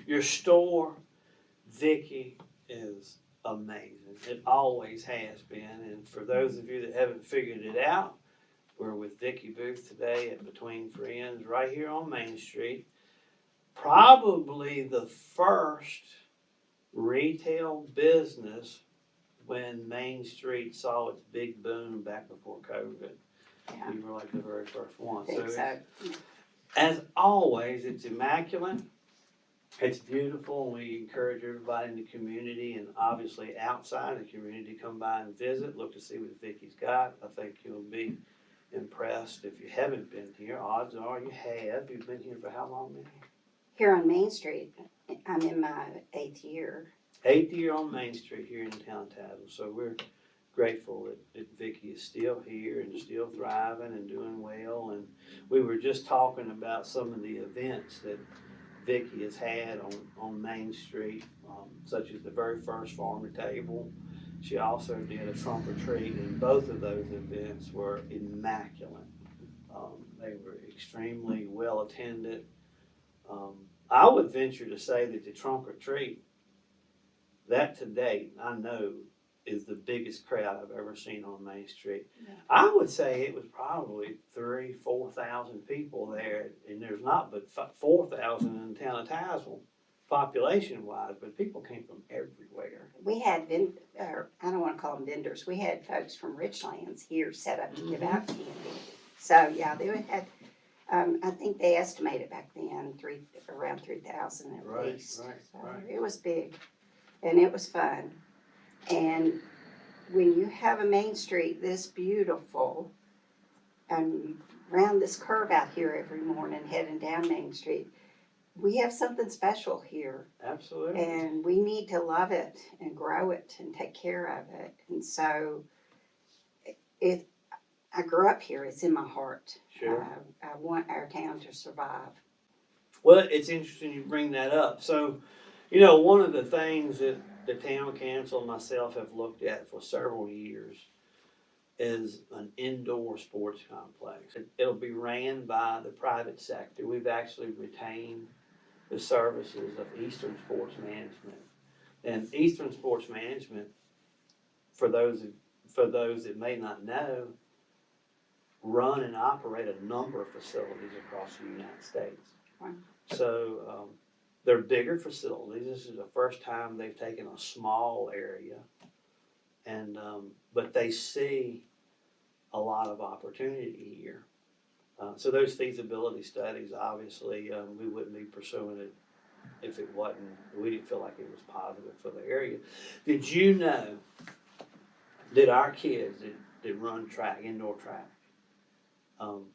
Your store, Vickie, is amazing. It always has been. And for those of you that haven't figured it out, we're with Vickie Boothe today at Between Friends right here on Main Street. Probably the first retail business when Main Street saw its big boom back before COVID. Yeah. We were like the very first one. I think so. As always, it's immaculate. It's beautiful, and we encourage everybody in the community and obviously outside the community to come by and visit, look to see what Vickie's got. I think you'll be impressed. If you haven't been here, odds are you have. You've been here for how long, Minnie? Here on Main Street, I'm in my 8th year. 8th year on Main Street here in the town of Tazewell. So we're grateful that Vickie is still here and still thriving and doing well. And we were just talking about some of the events that Vickie has had on Main Street, such as the very first farmer table. She also did a trunk or treat, and both of those events were immaculate. They were extremely well attended. I would venture to say that the trunk or treat, that to date, I know, is the biggest crowd I've ever seen on Main Street. Yeah. I would say it was probably 3,000-4,000 people there, and there's not but 4,000 in the town of Tazewell, population-wise, but people came from everywhere. We had, I don't want to call them vendors, we had folks from Richlands here set up to give out candy. So, yeah, they had, I think they estimated back then around 3,000 at least. Right. It was big, and it was fun. And when you have a Main Street this beautiful, and round this curve out here every morning heading down Main Street, we have something special here. Absolutely. And we need to love it and grow it and take care of it. And so I grew up here. It's in my heart. Sure. I want our town to survive. Well, it's interesting you bring that up. So, you know, one of the things that the town council and myself have looked at for several years is an indoor sports complex. It'll be ran by the private sector. We've actually retained the services of Eastern Sports Management. And Eastern Sports Management, for those that may not know, run and operate a number of facilities across the United States. Wow. So they're bigger facilities. This is the first time they've taken a small area, and but they see a lot of opportunity here. So those feasibility studies, obviously, we wouldn't be pursuing it if it wasn't. We didn't feel like it was positive for the area. Did you know that our kids that run track, indoor track, do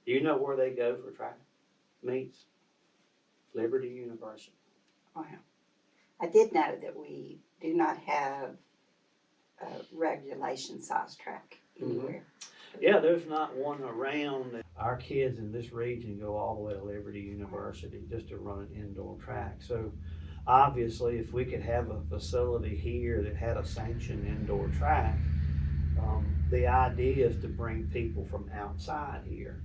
you know where they go for track meets? Liberty University. Wow. I did know that we do not have a regulation size track anywhere. Yeah, there's not one around. Our kids in this region go all the way to Liberty University just to run an indoor track. So obviously, if we could have a facility here that had a sanctioned indoor track, the idea is to bring people from outside here.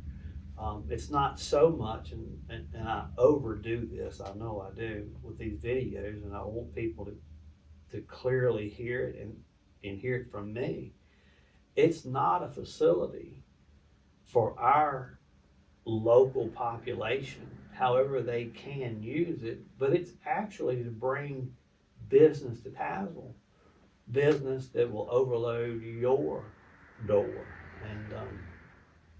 It's not so much, and I overdo this, I know I do, with these videos, and I want people to clearly hear it and hear it from me. It's not a facility for our local population, however they can use it, but it's actually to bring business to Tazewell, business that will overload your door, and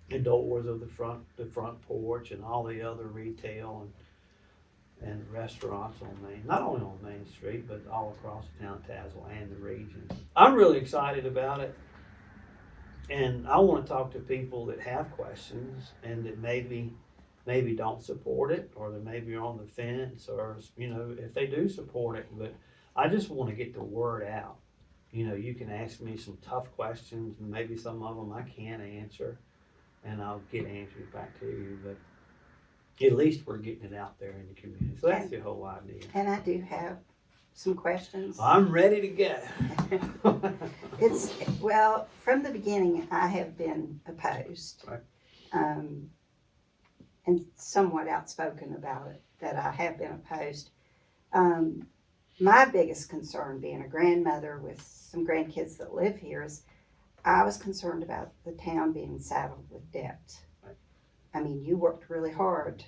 the doors of the front porch and all the other retail and restaurants on not only on Main Street, but all across the town of Tazewell and the region. I'm really excited about it, and I want to talk to people that have questions and that maybe don't support it, or that maybe are on the fence, or, you know, if they do support it. But I just want to get the word out. You know, you can ask me some tough questions, and maybe some of them I can't answer, and I'll get answers back to you, but at least we're getting it out there in the community. So that's the whole idea. And I do have some questions. I'm ready to go. Well, from the beginning, I have been opposed. Right. And somewhat outspoken about it, that I have been opposed. My biggest concern, being a grandmother with some grandkids that live here, is I was concerned about the town being saddled with debt. Right. I mean, you worked really hard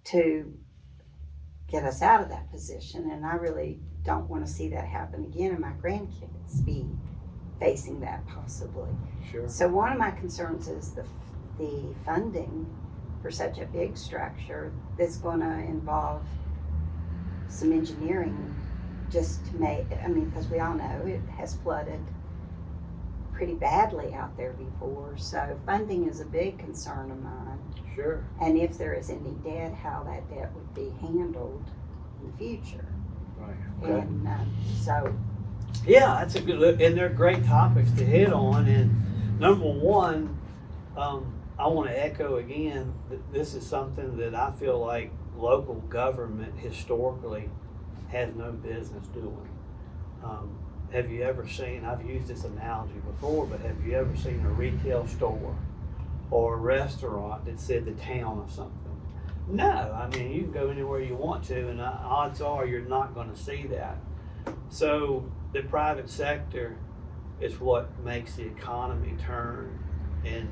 to get us out of that position, and I really don't want to see that happen again, and my grandkids be facing that possibly. Sure. So one of my concerns is the funding for such a big structure that's going to involve some engineering just to make, I mean, because we all know it has flooded pretty badly out there before. So funding is a big concern of mine. Sure. And if there is any debt, how that debt would be handled in the future. Right. Okay. And so. Yeah, that's a good look, and they're great topics to hit on. And number one, I want to echo again that this is something that I feel like local government historically has no business doing. Have you ever seen, I've used this analogy before, but have you ever seen a retail store or a restaurant that said the town of something? No, I mean, you can go anywhere you want to, and odds are you're not going to see that. So the private sector is what makes the economy turn, and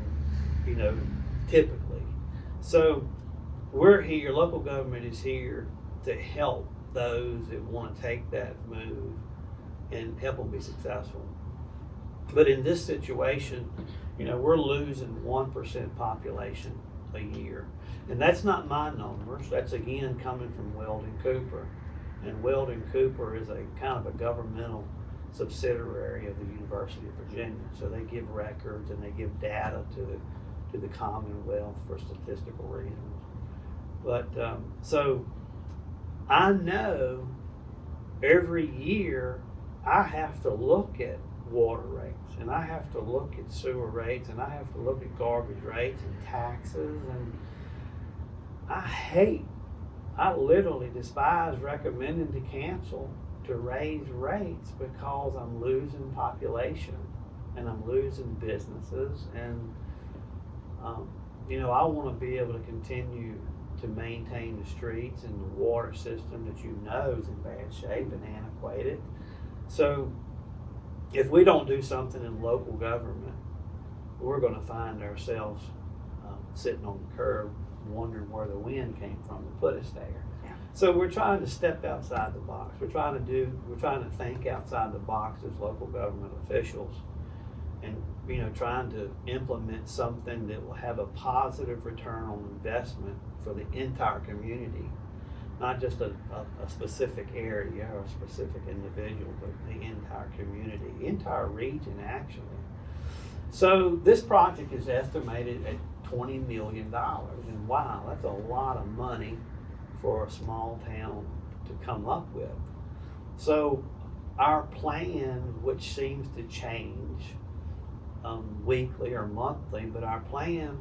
typically. So we're here, local government is here to help those that want to take that move and help them be successful. But in this situation, we're losing 1% population a year. And that's not my numbers. That's again coming from Weldon Cooper. And Weldon Cooper is a kind of a governmental subsidiary of the University of Virginia. So they give records and they give data to the Commonwealth for statistical reasons. But so I know every year I have to look at water rates, and I have to look at sewer rates, and I have to look at garbage rates and taxes, and I literally despise recommending to cancel to raise rates because I'm losing population and I'm losing businesses, and I want to be able to continue to maintain the streets and the water system that is in bad shape and antiquated. So if we don't do something in local government, we're going to find ourselves sitting on the curb wondering where the wind came from to put us there. Yeah. So we're trying to step outside the box. We're trying to think outside the box as local government officials, and trying to implement something that will have a positive return on investment for the entire community, not just a specific area or a specific individual, but the entire community, the entire region actually. So this project is estimated at $20 million, and wow, that's a lot of money for a small town to come up with. So our plan, which seems to change weekly or monthly, but our plan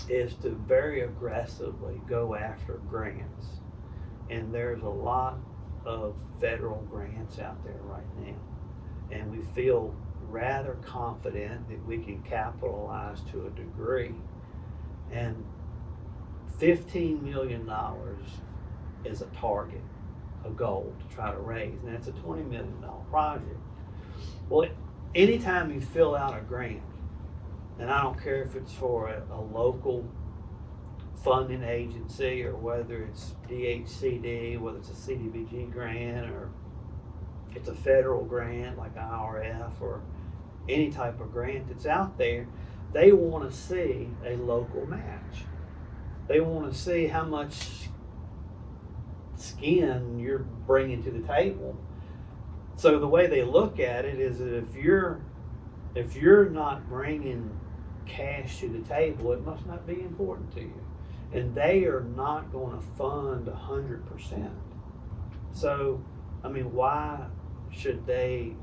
is to very aggressively go after grants. And there's a lot of federal grants out there right now. And we feel rather confident that we can capitalize to a degree. And $15 million is a target, a goal to try to raise. And that's a $20 million project. Well, anytime you fill out a grant, and I don't care if it's for a local funding agency or whether it's DHCD, whether it's a CDBG grant or it's a federal grant like IRF or any type of grant that's out there, they want to see a local match. They want to see how much skin you're bringing to the table. So the way they look at it is that if you're not bringing cash to the table, it must not be important to you. And they are not going to fund 100%. So, I mean, why should they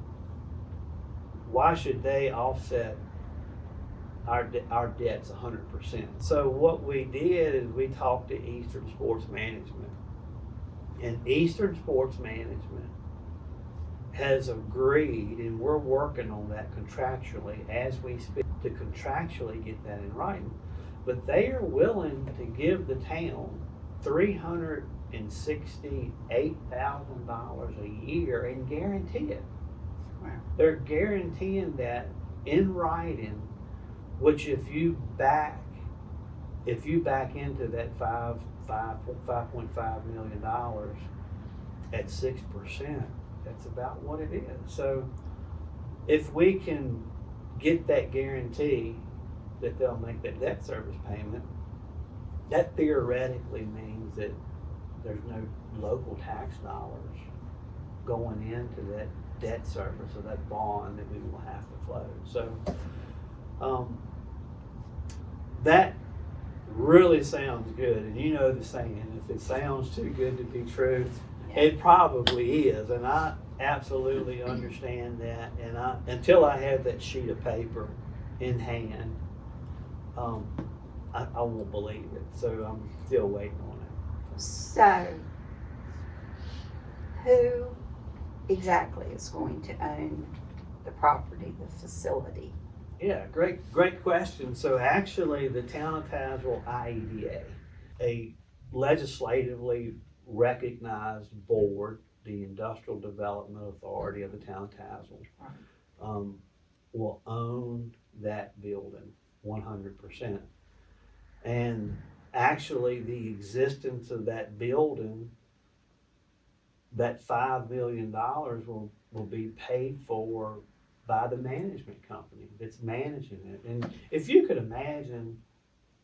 offset our debts 100%? So what we did is we talked to Eastern Sports Management, and Eastern Sports Management has agreed, and we're working on that contractually as we speak, to contractually get that in writing. But they are willing to give the town $300 $168,000 a year and guarantee it. Wow. They're guaranteeing that in writing, which if you back into that $5.5 million at 6%, that's about what it is. So if we can get that guarantee that they'll make that debt service payment, that theoretically means that there's no local tax dollars going into that debt service or that bond that we will have to float. So that really sounds good. And you know the saying, if it sounds too good to be true, it probably is. And I absolutely understand that. And until I have that sheet of paper in hand, I won't believe it. So I'm still waiting on it. So, who exactly is going to own the property, the facility? Yeah, great question. So actually, the Town of Tazewell IEDA, a legislatively recognized board, the Industrial Development Authority of the Town of Tazewell, will own that building 100%. And actually, the existence of that building, that $5 million will be paid for by the management company that's managing it. And if you could imagine,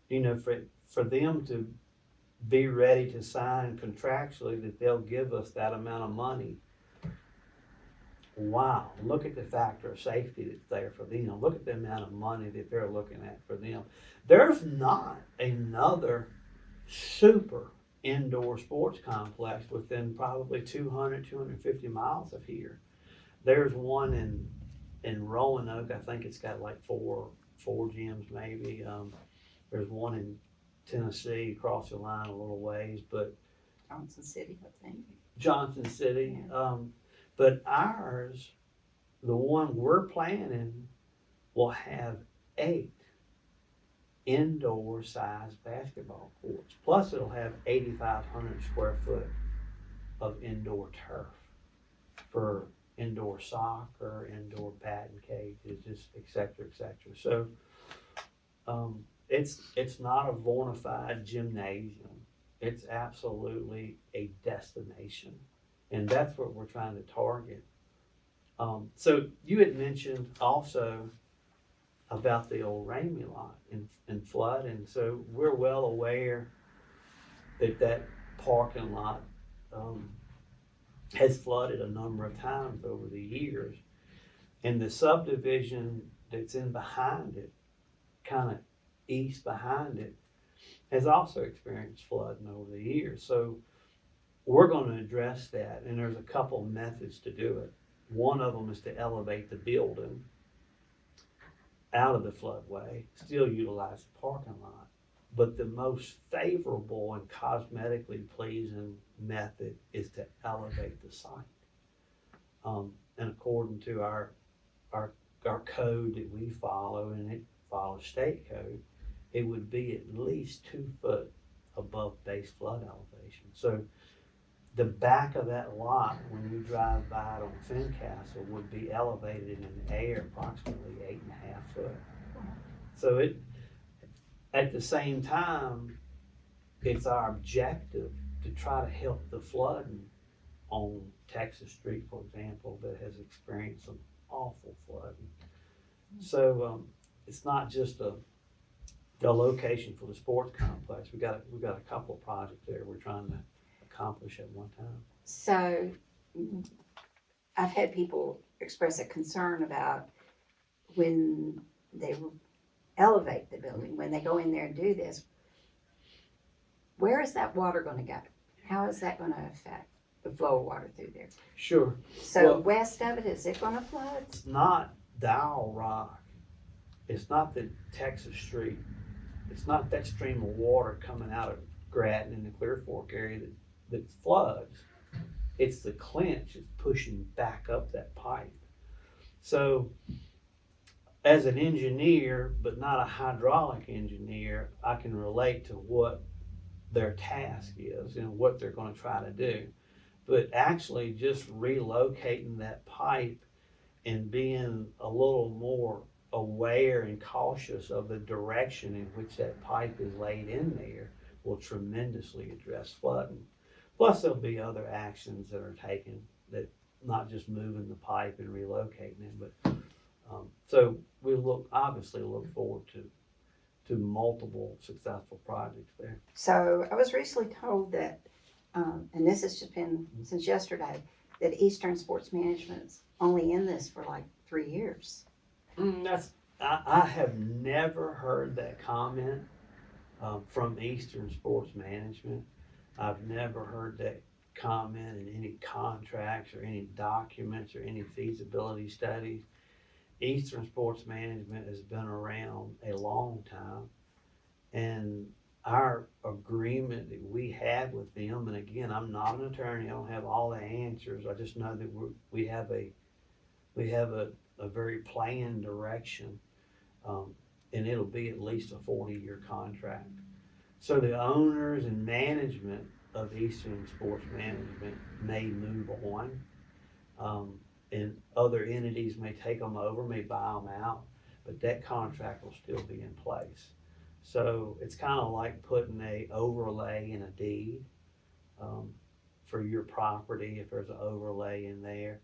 for them to be ready to sign contractually that they'll give us that amount of money, wow, look at the factor of safety that's there for them. Look at the amount of money that they're looking at for them. There's not another super indoor sports complex within probably 200, 250 miles of here. There's one in Roanoke. I think it's got like four gyms maybe. There's one in Tennessee across the line a little ways, but Johnson City, I think. Johnson City. Yeah. But ours, the one we're planning, will have 8 indoor sized basketball courts. Plus it'll have 8,500 square foot of indoor turf for indoor soccer, indoor batting cages, just et cetera, et cetera. So it's not a bona fide gymnasium. It's absolutely a destination. And that's what we're trying to target. So you had mentioned also about the old Ramey lot and flood. And so we're well aware that parking lot has flooded a number of times over the years. And the subdivision that's in behind it, kind of east behind it, has also experienced flooding over the years. So we're going to address that, and there's a couple methods to do it. One of them is to elevate the building out of the floodway, still utilize the parking lot. But the most favorable and cosmetically pleasing method is to elevate the site. And according to our code that we follow, and it follows state code, it would be at least 2 foot above base flood elevation. So the back of that lot, when you drive by it on Fincastle, would be elevated in the air approximately 8.5 foot. So it, at the same time, it's our objective to try to help the flooding on Texas Street, for example, that has experienced some awful flooding. So it's not just the location for the sports complex. We got a couple of projects there we're trying to accomplish at one time. So I've had people express a concern about when they elevate the building, when they go in there and do this, where is that water going to go? How is that going to affect the flow of water through there? Sure. So Well, west of it, is it going to flood? it's not Dial Rock. It's not the Texas Street. It's not that stream of water coming out of Grattan in the Clear Fork area that floods. It's the clinch that's pushing back up that pipe. So as an engineer, but not a hydraulic engineer, I can relate to what their task is and what they're going to try to do. But actually just relocating that pipe and being a little more aware and cautious of the direction in which that pipe is laid in there will tremendously address flooding. Plus there'll be other actions that are taken, that not just moving the pipe and relocating it, but so we obviously look forward to multiple successful projects there. So I was recently told that, and this has just been since yesterday, that Eastern Sports Management's only in this for like 3 years. I have never heard that comment from Eastern Sports Management. I've never heard that comment in any contracts or any documents or any feasibility studies. Eastern Sports Management has been around a long time, and our agreement that we have with them, and again, I'm not an attorney, I don't have all the answers, I just know that we have a very planned direction, and it'll be at least a 40-year contract. So the owners and management of Eastern Sports Management may move on, and other entities may take them over, may buy them out, but that contract will still be in place. So it's kind of like putting a overlay in a deed for your property if there's an overlay in there.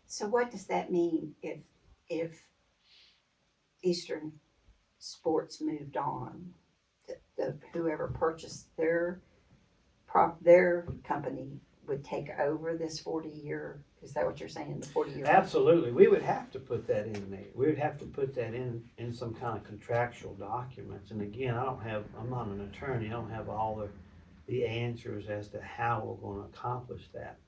So what does that mean if Eastern Sports moved on? Whoever purchased their company would take over this 40-year, is that what you're saying, the 40-year? Absolutely. We would have to put that in there. We would have to put that in some kind of contractual documents. And again, I'm not an attorney. I don't have all the answers as to how we're going to accomplish that.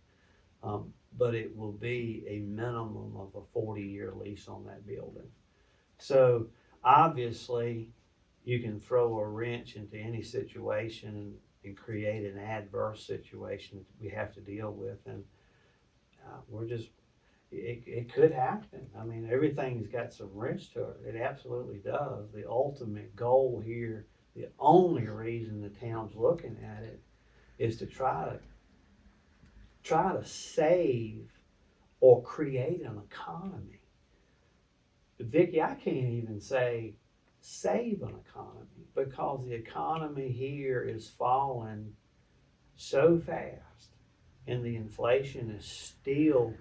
But it will be a minimum of a 40-year lease on that building. So obviously you can throw a wrench into any situation and create an adverse situation that we have to deal with. And it could happen. I mean, everything's got some risk to it. It absolutely does. The ultimate goal here, the only reason the town's looking at it, is to try to save or create an economy. Vickie, I can't even say save an economy, because the economy here is falling so fast, and the inflation is still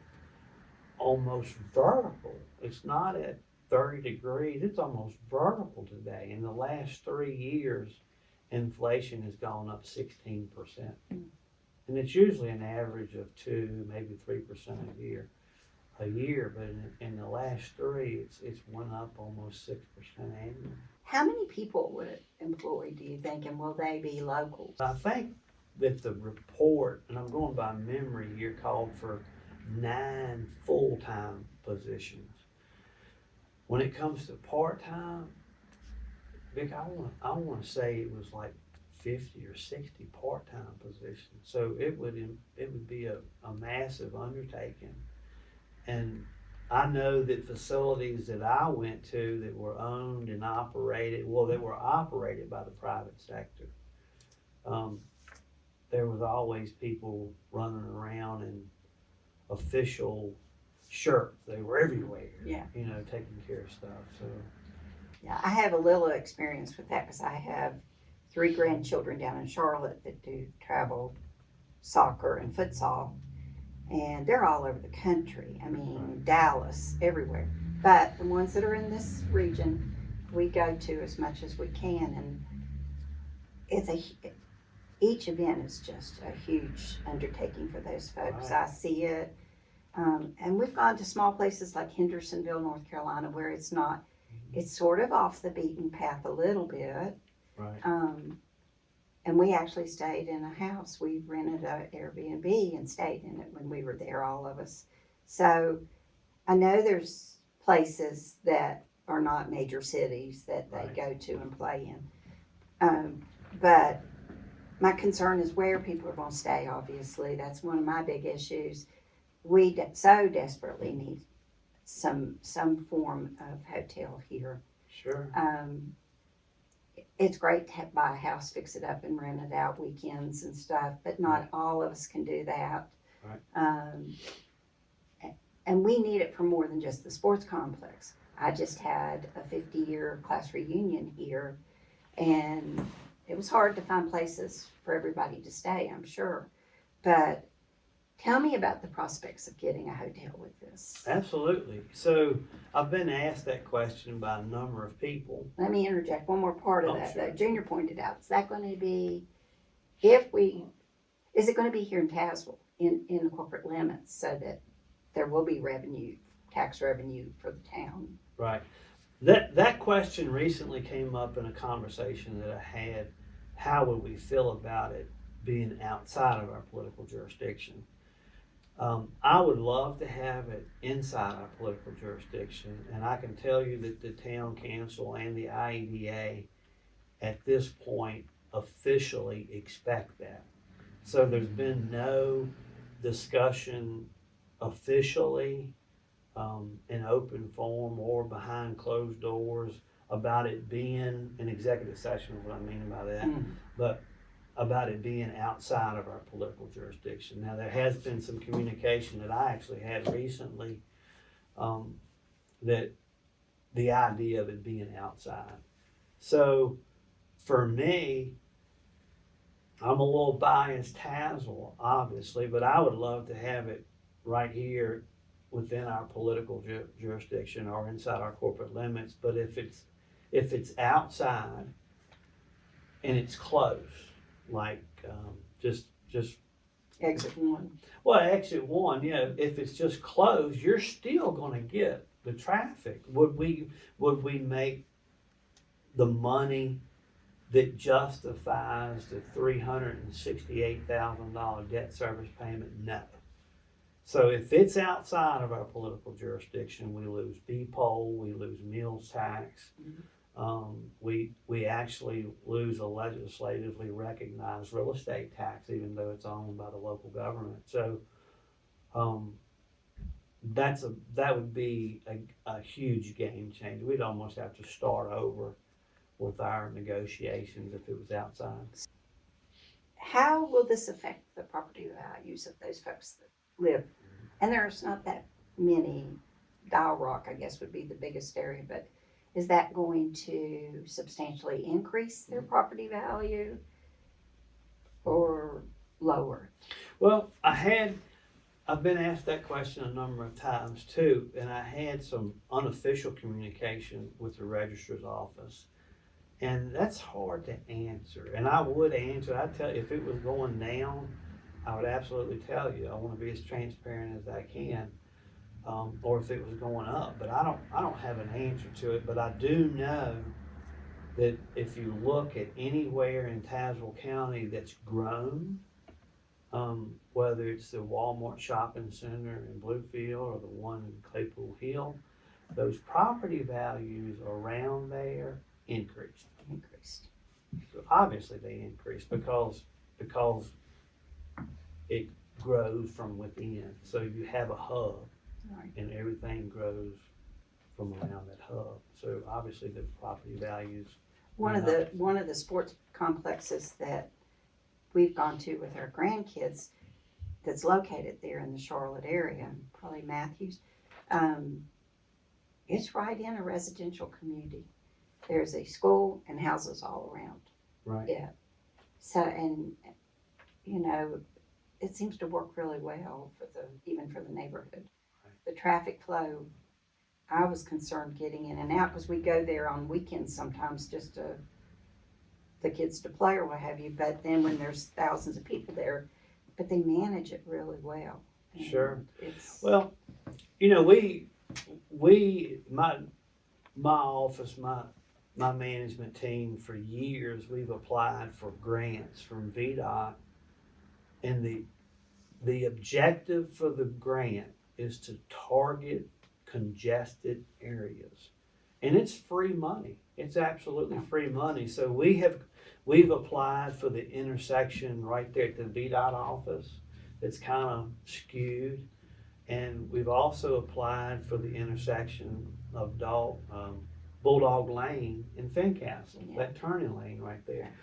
almost vertical. It's not at 30 degrees, it's almost vertical today. In the last 3 years, inflation has gone up 16%. And it's usually an average of 2, maybe 3% a year, but in the last 3, it's went up almost 6% annually. How many people would it employ, do you think, and will they be locals? I think that the report, and I'm going by memory here, called for 9 full-time positions. When it comes to part-time, Vic, I want to say it was like 50 or 60 part-time positions. So it would be a massive undertaking. And I know that facilities that I went to that were owned and operated, that were operated by the private sector, there was always people running around in official shirts. They were everywhere, taking care of stuff. So Yeah, I have a little experience with that because I have 3 grandchildren down in Charlotte that do travel soccer and futsal, and they're all over the country. I mean, Dallas, everywhere. But the ones that are in this region, we go to as much as we can, and each event is just a huge undertaking for those folks. Right. I see it, and we've gone to small places like Hendersonville, North Carolina, where it's sort of off the beaten path a little bit. right. And we actually stayed in a house. We rented an Airbnb and stayed in it when we were there, all of us. So I know there's places that are not major cities that they Right. go to and play in. But my concern is where people are going to stay, obviously. That's one of my big issues. We so desperately need some form of hotel here. Sure. it's great to buy a house, fix it up and rent it out weekends and stuff, but not all of us can do that. Right. And we need it for more than just the sports complex. I just had a 50-year class reunion here, and it was hard to find places for everybody to stay, I'm sure. But tell me about the prospects of getting a hotel with this. Absolutely. So I've been asked that question by a number of people. Let me interject one more part of Oh, that. sure. That Junior pointed out, is that going to be, is it going to be here in Tazewell, in the corporate limits, so that there will be tax revenue for the town? Right. That question recently came up in a conversation that I had. How would we feel about it being outside of our political jurisdiction? I would love to have it inside our political jurisdiction, and I can tell you that the town council and the IEDA at this point officially expect that. So there's been no discussion officially in open forum or behind closed doors about it being an executive session, is what I mean by that, but about it being outside of our political jurisdiction. Now, there has been some communication that I actually had recently that the idea of it being outside. So for me, I'm a little biased Tazewell, obviously, but I would love to have it right here within our political jurisdiction or inside our corporate limits. But if it's outside and it's close, like just Exit 1. well, exit 1, yeah. If it's just closed, you're still going to get the traffic. Would we make the money that justifies the $368,000 debt service payment? No. So if it's outside of our political jurisdiction, we lose B-poll, we lose meals tax. We actually lose a legislatively recognized real estate tax, even though it's owned by the local government. So that would be a huge game changer. We'd almost have to start over with our negotiations if it was outside. How will this affect the property values of those folks that live? And there's not that many. Dial Rock, I guess, would be the biggest area, but is that going to substantially increase their property value or lower? Well, I've been asked that question a number of times too, and I had some unofficial communication with the registrar's office, and that's hard to answer. And I would answer. I'd tell you if it was going down, I would absolutely tell you. I want to be as transparent as I can. Or if it was going up, but I don't have an answer to it. But I do know that if you look at anywhere in Tazewell County that's grown, whether it's the Walmart shopping center in Bluefield or the one in Claypool Hill, those property values around there increased. So obviously they increased because it grows from within. So you have a hub. Right. And everything grows from around that hub. So obviously the property values. One of the sports complexes that we've gone to with our grandkids that's located there in the Charlotte area, probably Matthews, it's right in a residential community. There's a school and houses all around. Right. Yeah. So, and it seems to work really well even for the neighborhood. The traffic flow, I was concerned getting in and out because we go there on weekends sometimes just the kids to play or what have you. But then when there's thousands of people there, but they manage it really well. Sure. Well, my office, my management team for years, we've applied for grants from VDOT, and the objective for the grant is to target congested areas. And it's free money. It's absolutely free money. So we've applied for the intersection right there at the VDOT office that's kind of skewed. And we've also applied for the intersection of Bulldog Lane in Fincastle, Yeah. that turning lane right there.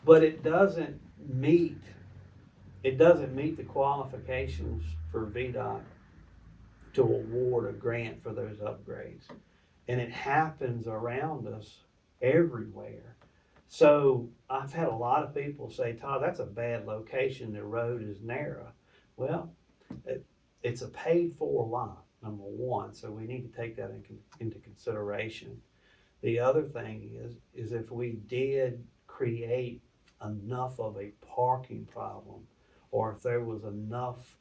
But it doesn't meet the qualifications for VDOT to award a grant for those upgrades. And it happens around us everywhere. So I've had a lot of people say, Todd, that's a bad location, the road is narrow. Well, it's a paid for lot, number one, so we need to take that into consideration. The other thing is if we did create enough of a parking problem, or if there was enough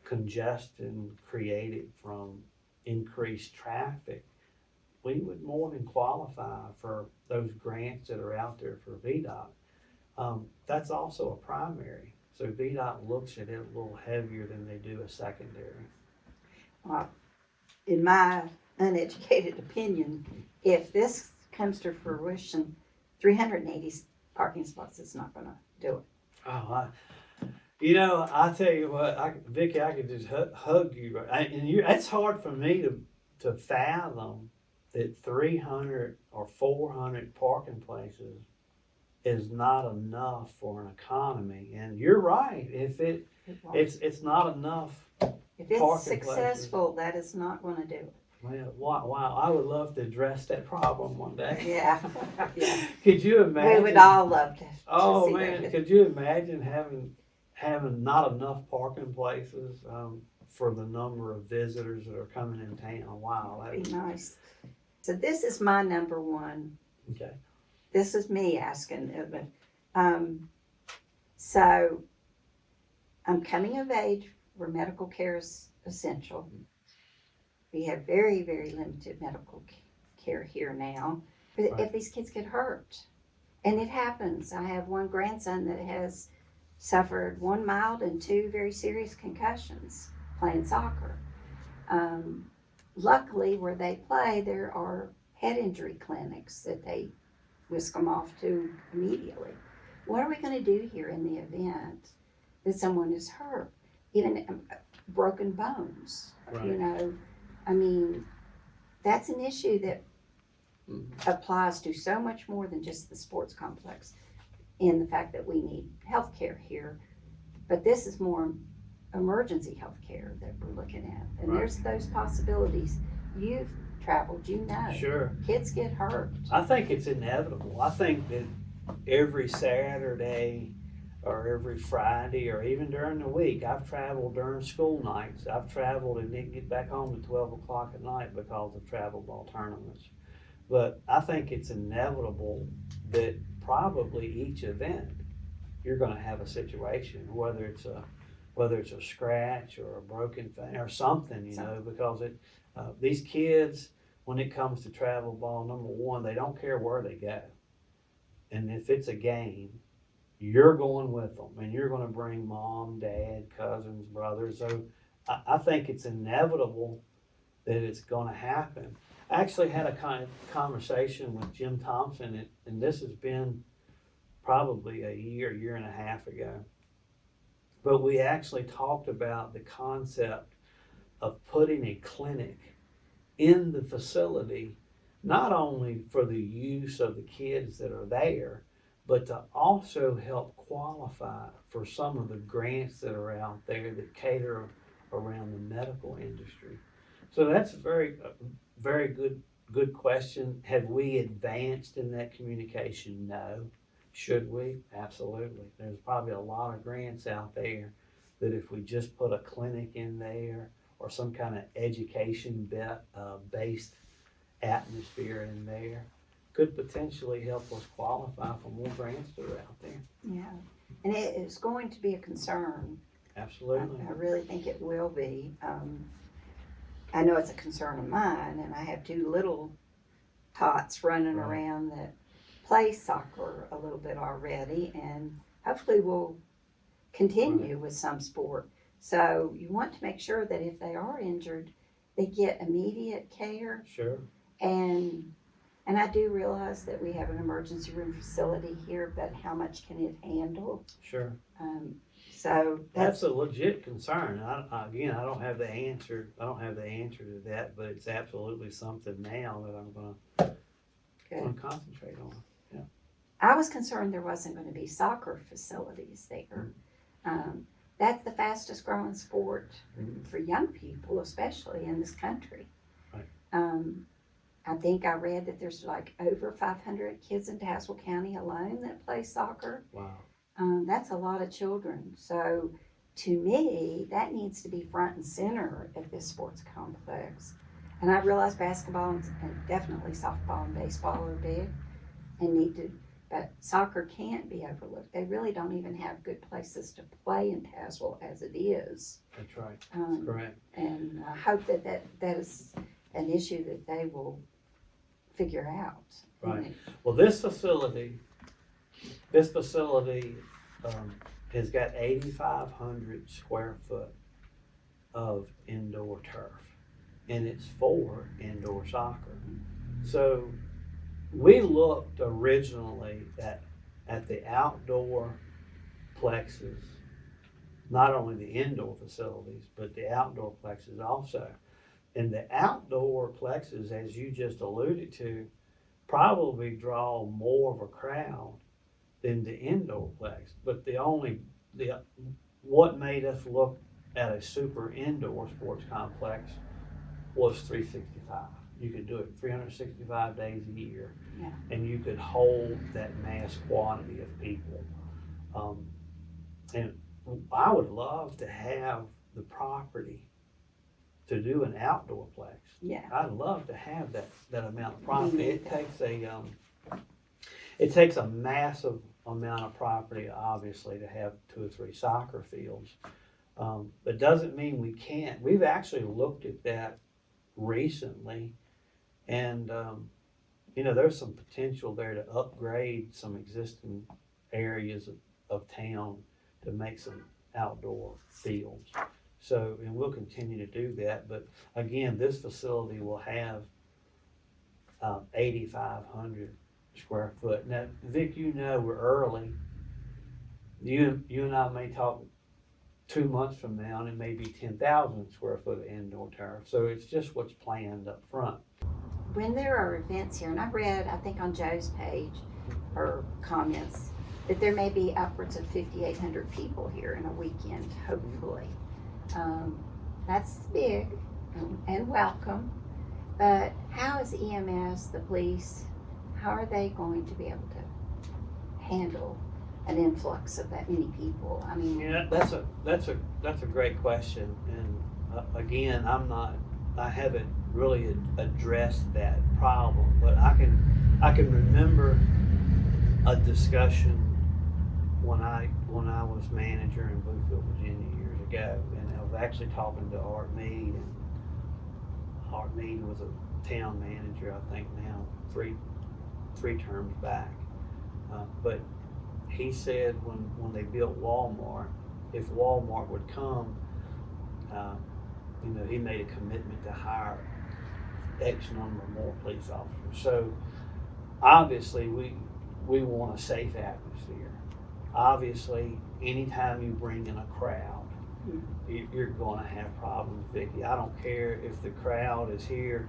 congestion created from increased traffic, we would more than qualify for those grants that are out there for VDOT. That's also a primary, so VDOT looks at it a little heavier than they do a secondary. In my uneducated opinion, if this comes to fruition, 380 parking spots is not going to do it. Oh, I tell you what, Vickie, I could just hug you. It's hard for me to fathom that 300 or 400 parking places is not enough for an economy. And you're right. If it's not enough. If it's parking successful, that is not going to do it. Well, wow, I would love to address that problem one day. Yeah. Yeah. Could you imagine? We would all love to. Oh see man, that. could you imagine having not enough parking places for the number of visitors that are coming in town? Wow, That'd be nice. So this is my number one. Okay. This is me asking. So I'm coming of age where medical care is essential. We have very, very limited medical care here now. But Right. if these kids get hurt, and it happens, I have one grandson that has suffered 1 mild and 2 very serious concussions playing soccer. Luckily, where they play, there are head injury clinics that they whisk them off to immediately. What are we going to do here in the event that someone is hurt? Even broken bones, Right. I mean, that's an issue that applies to so much more than just the sports complex in the fact that we need health care here. But this is more emergency health care that we're looking at. And Right. there's those possibilities. You've traveled, Sure. Kids get hurt. I think it's inevitable. I think that every Saturday or every Friday or even during the week, I've traveled during school nights. I've traveled and didn't get back home at 12 o'clock at night because of travel ball tournaments. But I think it's inevitable that probably each event you're going to have a situation, whether it's a scratch or a broken thing or something, because these kids, when it comes to travel ball, number one, they don't care where they go. And if it's a game, you're going with them and you're going to bring mom, dad, cousins, brothers. So I think it's inevitable that it's going to happen. I actually had a kind of conversation with Jim Thompson, and this has been probably a year and a half ago. But we actually talked about the concept of putting a clinic in the facility, not only for the use of the kids that are there, but to also help qualify for some of the grants that are out there that cater around the medical industry. So that's a very good question. Have we advanced in that communication? No. Should we? Absolutely. There's probably a lot of grants out there that if we just put a clinic in there or some kind of education based atmosphere in there, could potentially help us qualify for more grants that are out there. Yeah. And it is going to be a concern. Absolutely. I really think it will be. I know it's a concern of mine, and I have 2 little tots running Right. around that play soccer a little bit already, and hopefully we'll continue with some sport. So you want to make sure that if they are injured, they get immediate care. Sure. And I do realize that we have an emergency room facility here, but how much can it handle? Sure. So That's a legit concern. I don't have the answer. I don't have the answer to that, but it's absolutely something now that I'm going to want to concentrate on. Yeah. I was concerned there wasn't going to be soccer facilities there. That's the fastest growing sport for young people, especially in this country. Right. I think I read that there's like over 500 kids in Tazewell County alone that play soccer. Wow. That's a lot of children. So to me, that needs to be front and center at this sports complex. And I realize basketball and definitely softball and baseball are big and need to, but soccer can't be overlooked. They really don't even have good places to play in Tazewell as it is. That's right. That's correct. And I hope that is an issue that they will figure out. Right. Well, this facility has got 8,500 square foot of indoor turf, and it's for indoor soccer. So we looked originally at the outdoor plexus, not only the indoor facilities, but the outdoor plexus also. And the outdoor plexus, as you just alluded to, probably draw more of a crowd than the indoor plex. But what made us look at a super indoor sports complex was 365. You could do it 365 days a year, and you could hold that mass quantity of people. And I would love to have the property to do an outdoor plex. Yeah. I'd love to have that amount of property. It takes a massive amount of property, obviously, to have 2 or 3 soccer fields. But doesn't mean we can't. We've actually looked at that recently, and there's some potential there to upgrade some existing areas of town to make some outdoor fields. So, and we'll continue to do that. But again, this facility will have 8,500 square foot. Now, Vic, we're early. You and I may talk 2 months from now, and it may be 10,000 square foot of indoor turf. So it's just what's planned up front. When there are events here, and I read, I think on Joe's page or comments, that there may be upwards of 5,800 people here in a weekend, hopefully. That's big and welcome, but how is EMS, the police, how are they going to be able to handle an influx of that many people? I mean, yeah, that's a great question, and again, I haven't really addressed that problem, but I can remember a discussion when I was manager in Bluefield, Virginia years ago, and I was actually talking to Art Mead, and Art Mead was a town manager, I think now, three terms back. But he said when they built Walmart, if Walmart would come, he made a commitment to hire X number more police officers. So obviously we want a safe atmosphere. Obviously, anytime you bring in a crowd, you're going to have problems, Vickie. I don't care if the crowd is here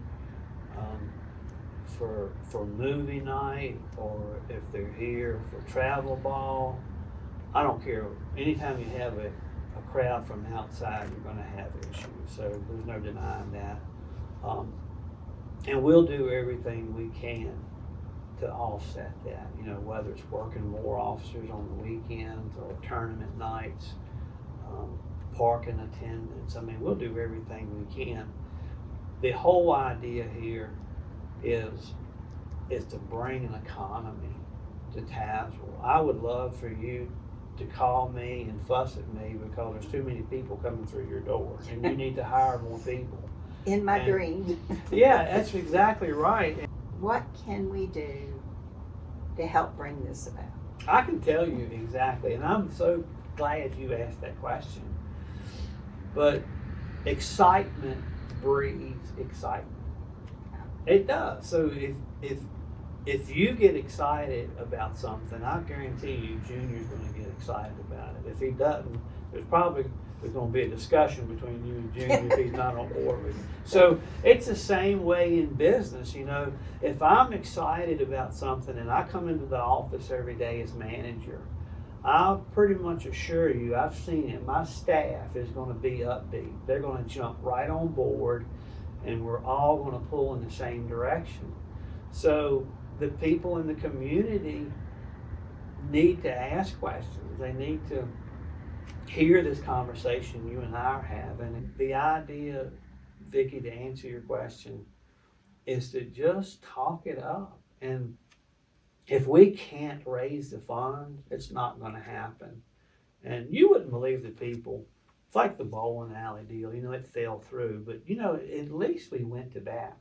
for movie night or if they're here for travel ball. I don't care. Anytime you have a crowd from outside, you're going to have issues. So there's no denying that. And we'll do everything we can to offset that, whether it's working more officers on the weekends or tournament nights, parking attendance. I mean, we'll do everything we can. The whole idea here is to bring an economy to Tazewell. I would love for you to call me and fuss at me because there's too many people coming through your door and you need to hire more people. In my dream. Yeah, that's exactly right. What can we do to help bring this about? I can tell you exactly, and I'm so glad you asked that question. But excitement breeds excitement. It does. So if if you get excited about something, I guarantee you Junior's gonna get excited about it. If he doesn't, there's gonna be a discussion between you and Junior if he's not on board with it. So it's the same way in business, you know. If I'm excited about something and I come into the office every day as manager, I'll pretty much assure you, I've seen it, my staff is gonna be upbeat. They're gonna jump right on board and we're all gonna pull in the same direction. So the people in the community need to ask questions. They need to hear this conversation you and I are having. The idea, Vickie, to answer your question, is to just talk it up. And if we can't raise the funds, it's not going to happen. And you wouldn't believe the people. It's like the bowling alley deal. You know, it fell through, but you know, at least we went to bat.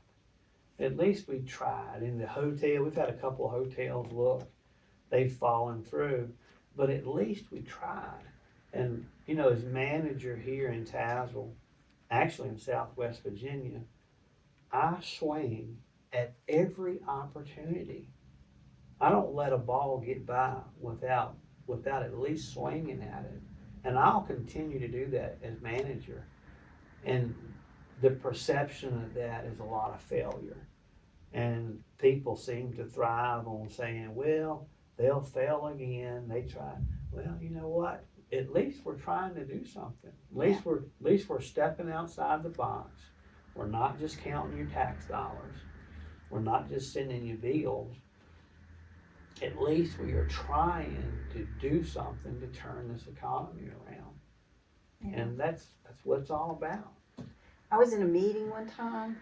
At least we tried. In the hotel, we've had a couple of hotels look, they've fallen through, but at least we tried. And, you know, as manager here in Tazewell, actually in Southwest Virginia, I swing at every opportunity. I don't let a ball get by without at least swinging at it. And I'll continue to do that as manager. And the perception of that is a lot of failure. And people seem to thrive on saying, well, they'll fail again. They try. Well, you know what? At least we're trying to do something. At least we're stepping outside the box. We're not just counting your tax dollars. We're not just sending you bills. At least we are trying to do something to turn this economy around. Yeah. And that's what it's all about. I was in a meeting one time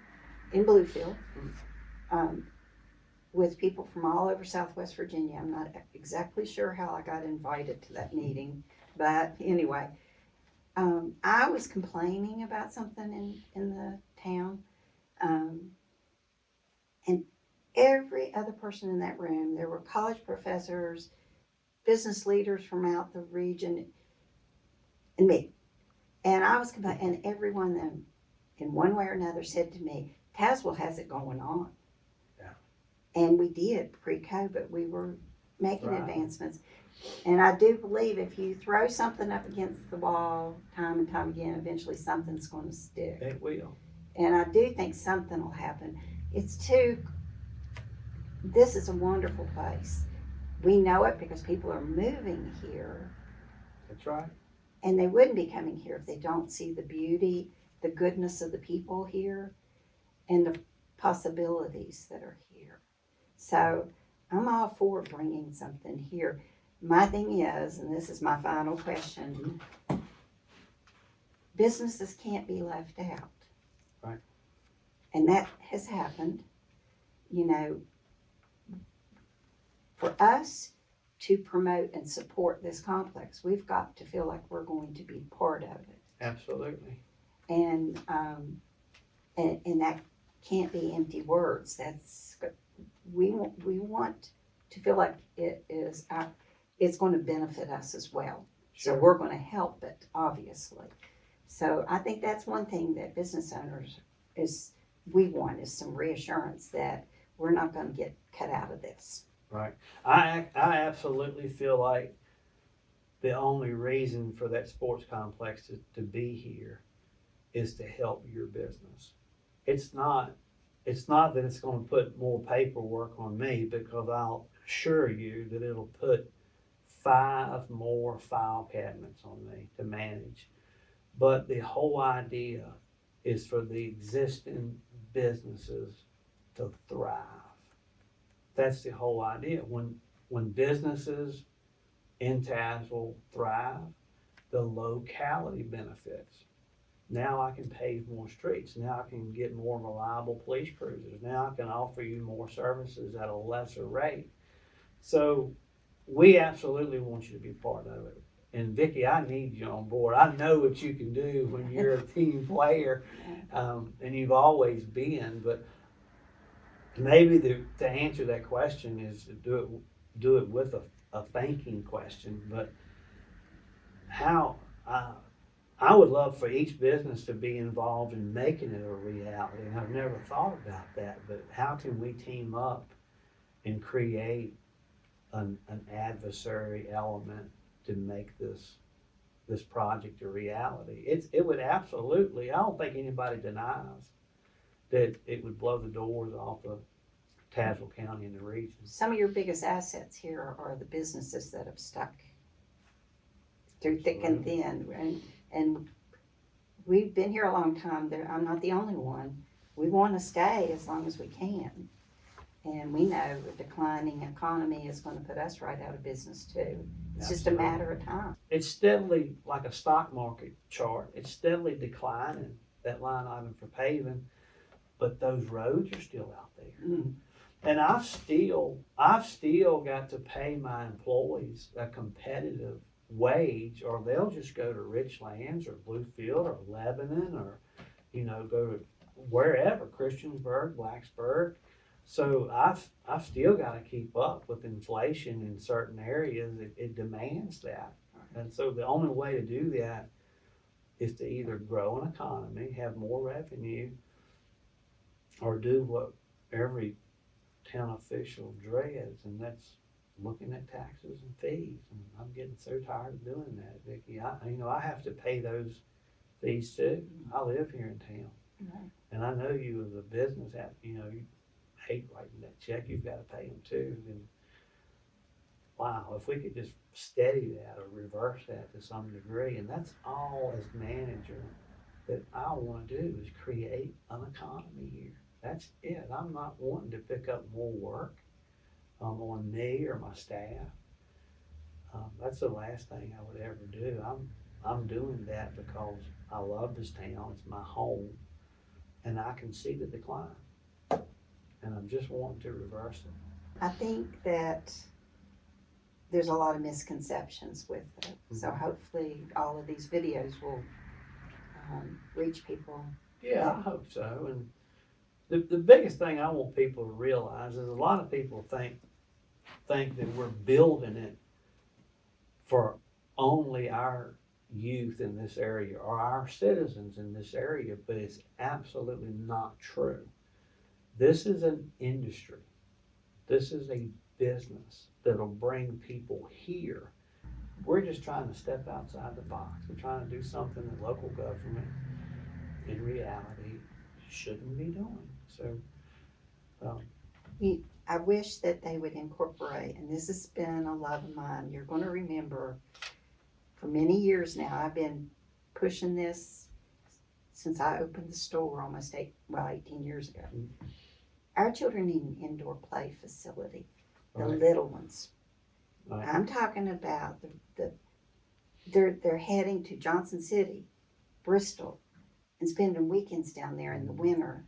in Bluefield with people from all over Southwest Virginia. I'm not exactly sure how I got invited to that meeting, but anyway, I was complaining about something in the town, and every other person in that room, there were college professors, business leaders from out the region, and me. And I was complaining, and every one of them, in one way or another, said to me, Tazewell has it going on. Yeah. And we did pre-COVID. We were making advancements. And I do believe if you throw something up against the wall time and time again, eventually something's going to stick. It will. And I do think something will happen. This is a wonderful place. We know it because people are moving here. That's right. And they wouldn't be coming here if they don't see the beauty, the goodness of the people here, and the possibilities that are here. So I'm all for bringing something here. My thing is, and this is my final question, businesses can't be left out. Right. And that has happened. You know, for us to promote and support this complex, we've got to feel like we're going to be part of it. Absolutely. And that can't be empty words. We want to feel like it's going to benefit us as well. Sure. So we're going to help it, obviously. So I think that's one thing that business owners want is some reassurance that we're not going to get cut out of this. Right. I absolutely feel like the only reason for that sports complex to be here is to help your business. It's not that it's going to put more paperwork on me, because I'll assure you that it'll put 5 more file cabinets on me to manage. But the whole idea is for the existing businesses to thrive. That's the whole idea. When businesses in Tazewell thrive, the locality benefits. Now I can pave more streets. Now I can get more reliable police cruisers. Now I can offer you more services at a lesser rate. So we absolutely want you to be part of it. And Vickie, I need you on board. I know what you can do when you're a team player, and you've always been. But maybe to answer that question is to do it with a thinking question. But how I would love for each business to be involved in making it a reality. And I've never thought about that. But how can we team up and create an adversary element to make this project a reality. It would absolutely, I don't think anybody denies that it would blow the doors off of Tazewell County and the region. Some of your biggest assets here are the businesses that have stuck through thick and thin. And we've been here a long time. I'm not the only one. We want to stay as long as we can. And we know a declining economy is going to put us right out of business too. It's just a matter of time. It's steadily, like a stock market chart, it's steadily declining, that line item for paving, but those roads are still out there. Mm. And I've still got to pay my employees a competitive wage, or they'll just go to Richlands or Bluefield or Lebanon, or, go to wherever, Christiansburg, Blacksburg. So I've still got to keep up with inflation in certain areas. It demands that. And so the only way to do that is to either grow an economy, have more revenue, or do what every town official dreads, and that's looking at taxes and fees. And I'm getting so tired of doing that, Vickie. I have to pay those fees too. I live here in town. Right. And I know you as a business, you hate writing that check, you've got to pay them too. And wow, if we could just steady that or reverse that to some degree, and that's all as manager that I want to do, is create an economy here. That's it. I'm not wanting to pick up more work on me or my staff. That's the last thing I would ever do. I'm doing that because I love this town. It's my home, and I can see the decline. And I'm just wanting to reverse it. I think that there's a lot of misconceptions with it. Mm-hmm. So hopefully all of these videos will reach people. Yeah, I hope so. And the biggest thing I want people to realize is a lot of people think that we're building it for only our youth in this area or our citizens in this area, but it's absolutely not true. This is an industry. This is a business that'll bring people here. We're just trying to step outside the box. We're trying to do something that local government, in reality, shouldn't be doing. So, I wish that they would incorporate, and this has been a love of mine. You're going to remember, for many years now, I've been pushing this since I opened the store almost 18 years ago. Mm-hmm. Our children need an indoor play facility, the little ones. Right. I'm talking about they're heading to Johnson City, Bristol, and spending weekends down there in the winter.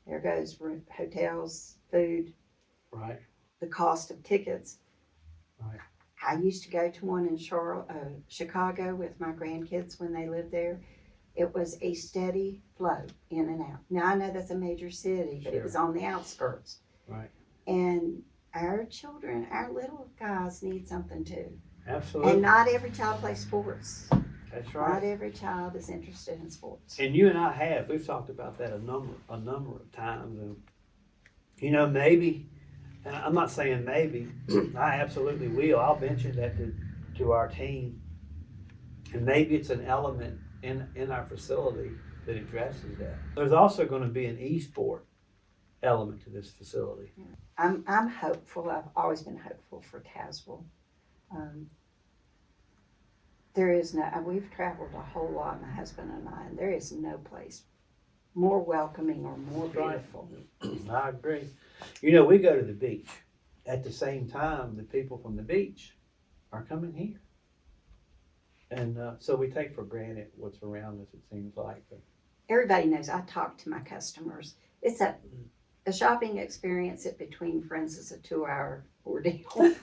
There goes hotels, food, right? The cost of tickets. Right. I used to go to one in Chicago with my grandkids when they lived there. It was a steady flow in and out. Now I know that's a major city, but It was on the outskirts. Right. And our children, our little guys need something too. Absolutely. And not every child plays sports. That's right. Not every child is interested in sports. And you and I we've talked about that a number of times. And maybe, and I'm not saying maybe, I absolutely will. I'll venture that to our team. And maybe it's an element in our facility that addresses that. There's also going to be an e-sport element to this facility. I'm hopeful. I've always been hopeful for Tazewell. We've traveled a whole lot, my husband and I, and there is no place more welcoming or more beautiful. I agree. We go to the beach. At the same time, the people from the beach are coming here. And so we take for granted what's around us, it seems like. Everybody knows I talk to my customers. It's a shopping experience between friends is a 2-hour ordeal.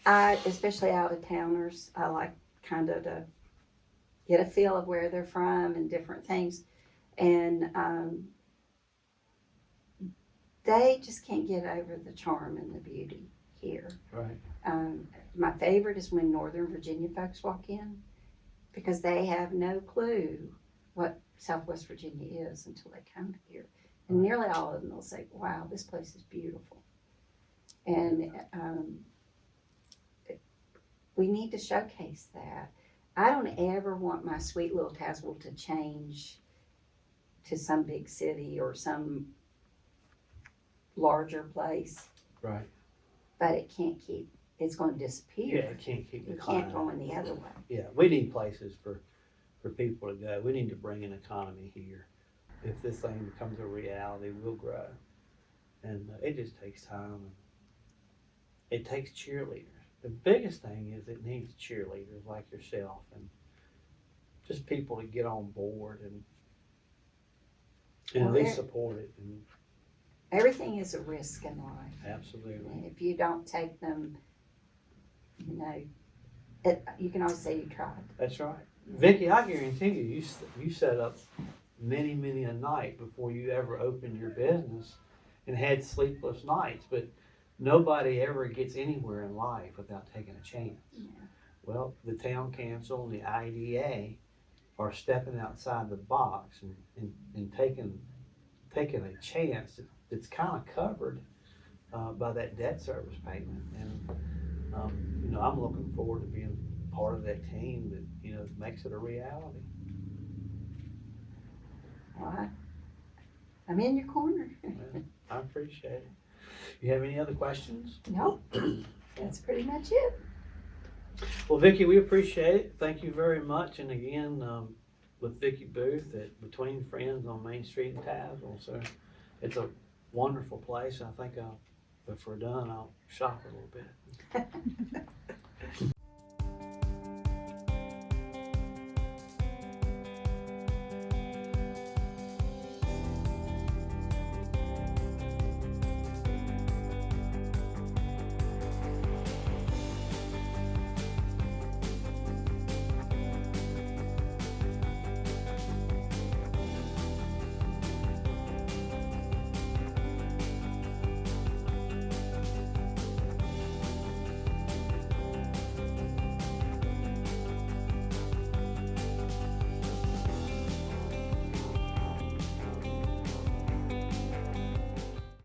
Especially out of towners, I like kind of to get a feel of where they're from and different things. And they just can't get over the charm and the beauty here. Right. My favorite is when Northern Virginia folks walk in, because they have no clue what Southwest Virginia is until they come here. And nearly all of them will say, wow, this place is beautiful. And, we need to showcase that. I don't ever want my sweet little Tazewell to change to some big city or some larger place, Right. but it can't keep, it's gonna Yeah, disappear. it can't keep It can't declining. go in the other way. Yeah, we need places for people to go. We need to bring an economy here. If this thing becomes a reality, we'll grow. And it just takes time. It takes cheerleaders. The biggest thing is it needs cheerleaders like yourself and just people to get on board and at Well, least support it. And Everything is a risk in life. absolutely. And if you don't take them, you know, you can always say you tried. That's right. Vickie, I guarantee you, you set up many, many a night before you ever opened your business and had sleepless nights, but nobody ever gets anywhere in life without taking a chance. Yeah. Well, the town council and the IDA are stepping outside the box and taking a chance that's kind of covered by that debt service payment. And, you know, I'm looking forward to being part of that team that, you know, makes it a reality. Well, I'm in your corner. Well, I appreciate it. You have any other questions? Nope, that's pretty much it. Well, Vickie, we appreciate it. Thank you very much. And again, with Vickie Boothe at Between Friends on Main Street in Tazewell. So it's a wonderful place. I think if we're done, I'll shop a little bit.